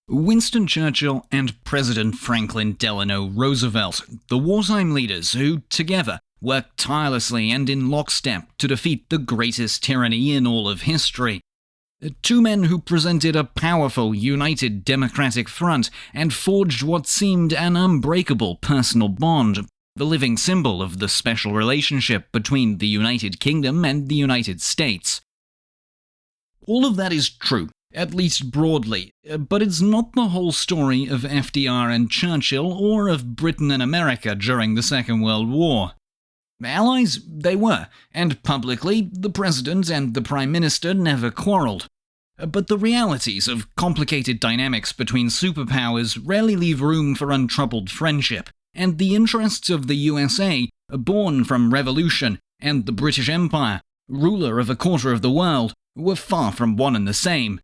Winston Churchill and President Franklin Delano Roosevelt, the wartime leaders who, together, worked tirelessly and in lockstep to defeat the greatest tyranny in all of history. Two men who presented a powerful, united democratic front and forged what seemed an unbreakable personal bond, the living symbol of the special relationship between the United Kingdom and the United States. All of that is true, at least broadly, but it's not the whole story of FDR and Churchill or of Britain and America during the Second World War. Allies they were, and publicly, the President and the Prime Minister never quarrelled. But the realities of complicated dynamics between superpowers rarely leave room for untroubled friendship, and the interests of the USA, born from revolution, and the British Empire, ruler of a quarter of the world, were far from one and the same.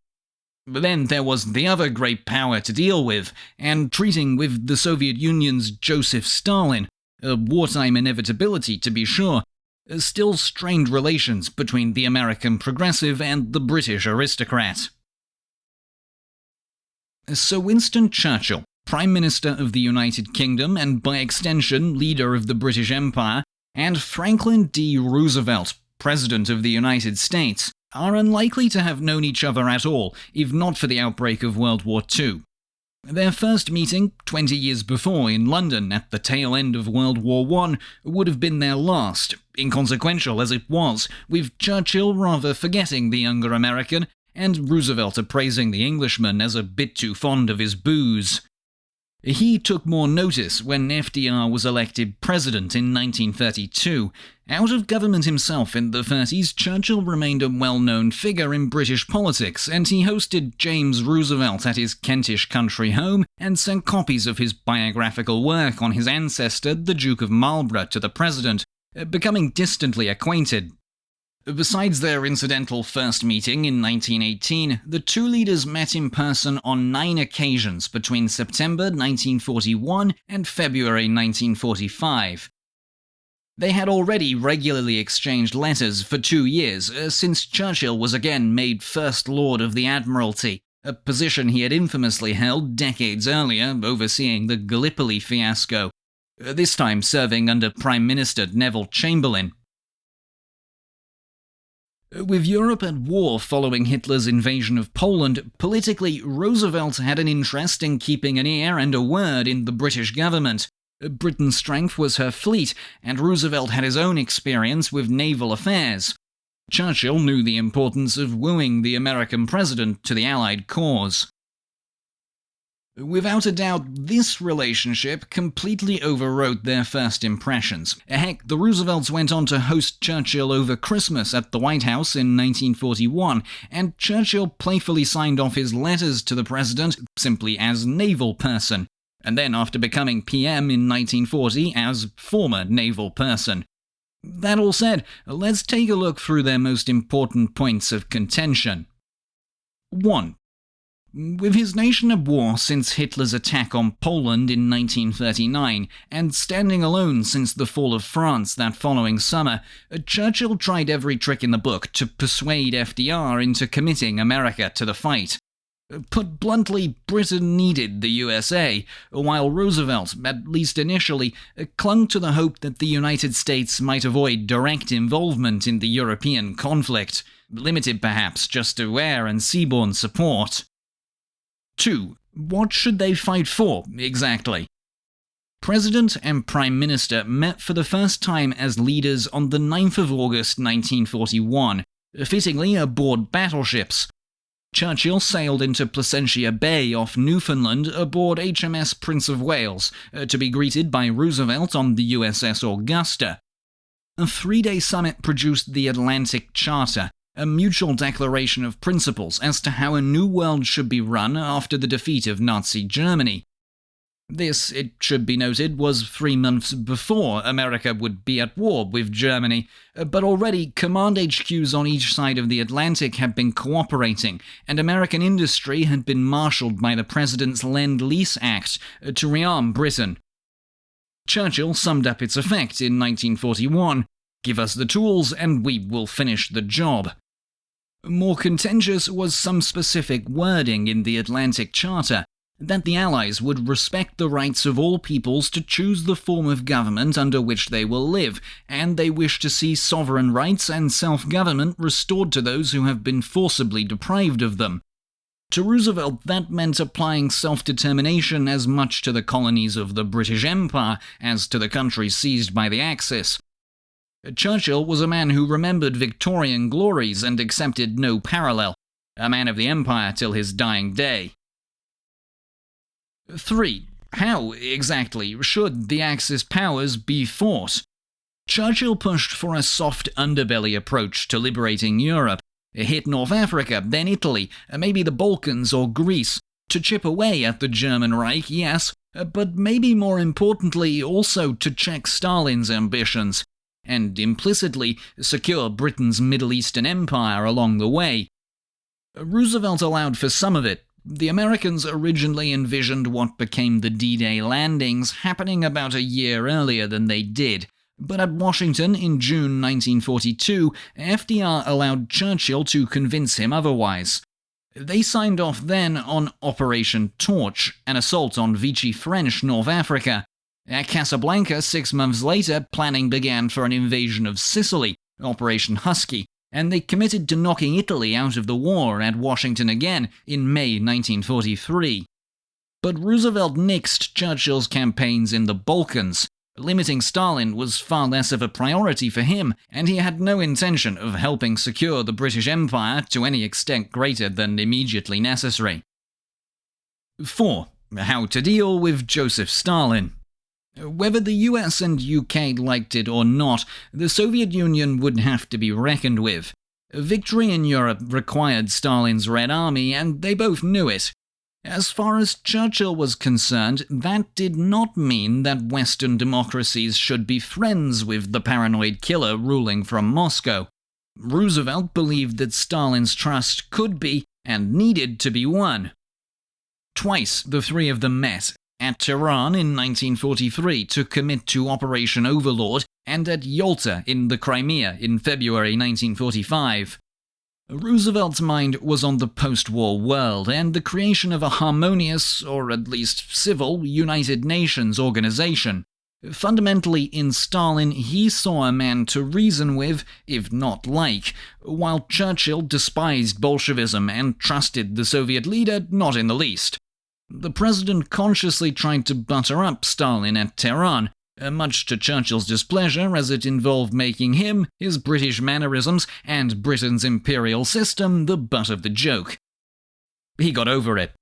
But then there was the other great power to deal with, and treating with the Soviet Union's Joseph Stalin, a wartime inevitability to be sure, still strained relations between the American progressive and the British aristocrat. Sir Winston Churchill, Prime Minister of the United Kingdom and by extension leader of the British Empire, and Franklin D. Roosevelt, President of the United States, are unlikely to have known each other at all, if not for the outbreak of World War II. Their first meeting, 20 years before in London at the tail end of World War I, would have been their last, inconsequential as it was, with Churchill rather forgetting the younger American, and Roosevelt appraising the Englishman as a bit too fond of his booze. He took more notice when FDR was elected president in 1932. Out of government himself in the 30s, Churchill remained a well-known figure in British politics, and he hosted James Roosevelt at his Kentish country home and sent copies of his biographical work on his ancestor, the Duke of Marlborough, to the president, becoming distantly acquainted. Besides their incidental first meeting in 1918, the two leaders met in person on 9 occasions between September 1941 and February 1945. They had already regularly exchanged letters for 2 years, since Churchill was again made First Lord of the Admiralty, a position he had infamously held decades earlier, overseeing the Gallipoli fiasco, this time serving under Prime Minister Neville Chamberlain. With Europe at war following Hitler's invasion of Poland, politically, Roosevelt had an interest in keeping an ear and a word in the British government. Britain's strength was her fleet, and Roosevelt had his own experience with naval affairs. Churchill knew the importance of wooing the American president to the Allied cause. Without a doubt, this relationship completely overwrote their first impressions. Heck, the Roosevelts went on to host Churchill over Christmas at the White House in 1941, and Churchill playfully signed off his letters to the president simply as naval person, and then after becoming PM in 1940 as former naval person. That all said, let's take a look through their most important points of contention. 1. With his nation at war since Hitler's attack on Poland in 1939, and standing alone since the fall of France that following summer, Churchill tried every trick in the book to persuade FDR into committing America to the fight. Put bluntly, Britain needed the USA, while Roosevelt, at least initially, clung to the hope that the United States might avoid direct involvement in the European conflict, limited perhaps just to air and seaborne support. 2. What should they fight for, exactly? President and Prime Minister met for the first time as leaders on the 9th of August 1941, fittingly aboard battleships. Churchill sailed into Placentia Bay off Newfoundland aboard HMS Prince of Wales, to be greeted by Roosevelt on the USS Augusta. A 3-day summit produced the Atlantic Charter, a mutual declaration of principles as to how a new world should be run after the defeat of Nazi Germany. This, it should be noted, was 3 months before America would be at war with Germany, but already command HQs on each side of the Atlantic had been cooperating, and American industry had been marshaled by the President's Lend-Lease Act to rearm Britain. Churchill summed up its effect in 1941, "Give us the tools and we will finish the job." More contentious was some specific wording in the Atlantic Charter, that the Allies would respect the rights of all peoples to choose the form of government under which they will live, and they wish to see sovereign rights and self-government restored to those who have been forcibly deprived of them. To Roosevelt, that meant applying self-determination as much to the colonies of the British Empire as to the countries seized by the Axis. Churchill was a man who remembered Victorian glories and accepted no parallel, a man of the Empire till his dying day. 3. How, exactly, should the Axis powers be fought? Churchill pushed for a soft underbelly approach to liberating Europe. Hit North Africa, then Italy, maybe the Balkans or Greece, to chip away at the German Reich, yes, but maybe more importantly also to check Stalin's ambitions, and implicitly secure Britain's Middle Eastern empire along the way. Roosevelt allowed for some of it. The Americans originally envisioned what became the D-Day landings happening about a year earlier than they did, but at Washington in June 1942, FDR allowed Churchill to convince him otherwise. They signed off then on Operation Torch, an assault on Vichy French North Africa. At Casablanca 6 months later, planning began for an invasion of Sicily, Operation Husky, and they committed to knocking Italy out of the war at Washington again in May 1943. But Roosevelt nixed Churchill's campaigns in the Balkans. Limiting Stalin was far less of a priority for him, and he had no intention of helping secure the British Empire to any extent greater than immediately necessary. 4. How to deal with Joseph Stalin. Whether the US and UK liked it or not, the Soviet Union would have to be reckoned with. Victory in Europe required Stalin's Red Army, and they both knew it. As far as Churchill was concerned, that did not mean that Western democracies should be friends with the paranoid killer ruling from Moscow. Roosevelt believed that Stalin's trust could be, and needed to be, won. Twice the three of them met, at Tehran in 1943 to commit to Operation Overlord, and at Yalta in the Crimea in February 1945. Roosevelt's mind was on the post-war world and the creation of a harmonious, or at least civil, United Nations organization. Fundamentally, in Stalin, he saw a man to reason with, if not like, while Churchill despised Bolshevism and trusted the Soviet leader not in the least. The president consciously tried to butter up Stalin at Tehran, much to Churchill's displeasure, as it involved making him, his British mannerisms, and Britain's imperial system the butt of the joke. He got over it.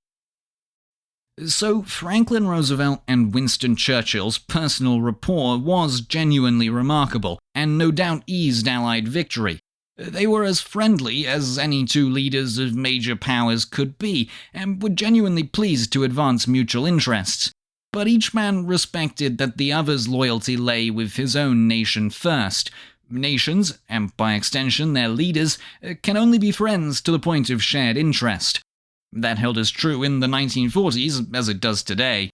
So Franklin Roosevelt and Winston Churchill's personal rapport was genuinely remarkable, and no doubt eased Allied victory. They were as friendly as any two leaders of major powers could be, and were genuinely pleased to advance mutual interests. But each man respected that the other's loyalty lay with his own nation first. Nations, and by extension their leaders, can only be friends to the point of shared interest. That held as true in the 1940s as it does today.